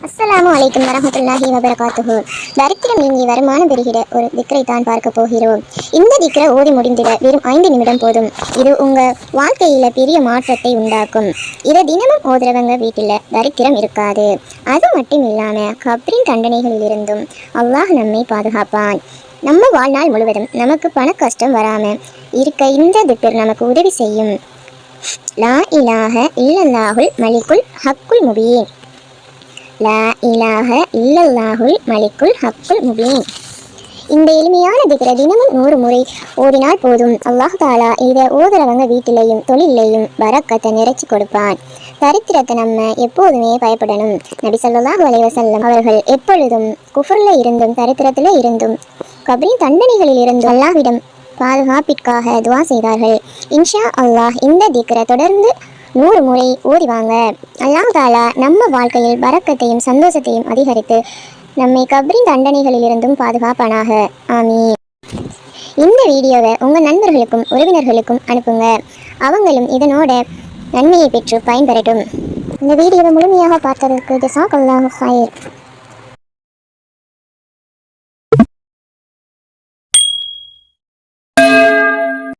அஸ்ஸலாமு அலைக்கும் வரஹ்மத்துல்லாஹி வபரகாத்துஹு. தரித்திரம் நீங்கி வருமானம் பெறுகிற ஒரு திக்ரை தான் பார்க்க போகிறோம். இந்த திக்ரை ஓதி முடிந்திட வெறும் 5 நிமிடம் போதும். இது உங்க வாழ்க்கையில பெரிய மாற்றத்தை உண்டாக்கும். இதை தினமும் ஓதுறவங்க வீட்டில் தரித்திரம் இருக்காது. அது மட்டும் இல்லாம கப்ரின் தண்டனைகளிலிருந்தும் அல்லாஹ் நம்மை பாதுகாப்பான். நம்ம வாழ்நாள் முழுவதும் நமக்கு பண கஷ்டம் வராம இருக்க இந்த திக்ர் நமக்கு உதவி செய்யும். லா இலாஹ இல்லல்லாஹுல் மலிக்குல் ஹக்குல் முபீன். லா இலாஹ இல்லல்லாஹுல் மலிக்குல் ஹக்குல் முபீன். இந்த எளிமையான திக்ரை தினமும் 100 முறை ஓதினால் போதும். அல்லாஹ் தாலா இதை ஓதுறவங்க வீட்டிலையும் தொழிலையும் பரக்கத்தை நிறைச்சி கொடுப்பான். தரித்திரத்தை நம்ம எப்போதுமே பயப்படணும். நபி ஸல்லல்லாஹு அலைஹி வஸல்லம் அவர்கள் எப்பொழுதும் குஃப்ர்ல இருந்தும் தரித்திரத்திலே இருந்தும் கப்ரின் தண்டனைகளில் இருந்தும் அல்லாஹ்விடம் பாதுகாப்பிற்காக துவா செய்தார்கள். இன்ஷா அல்லாஹ் இந்த திக்ரை தொடர்ந்து 100 முறை ஓதிவாங்க. அல்லாஹ் தாலா நம்ம வாழ்க்கையில் பரக்கத்தையும் சந்தோஷத்தையும் அதிகரித்து நம்மை கப்ரின் தண்டனைகளிலிருந்தும் பாதுகாப்பானாக. ஆமீன். இந்த வீடியோவை உங்கள் நண்பர்களுக்கும் உறவினர்களுக்கும் அனுப்புங்க. அவங்களும் இதனோட நன்மையை பெற்று பயன்பெறட்டும். இந்த வீடியோவை முழுமையாக பார்த்ததற்கு ஜஸாக்கல்லாஹு ஹைர்.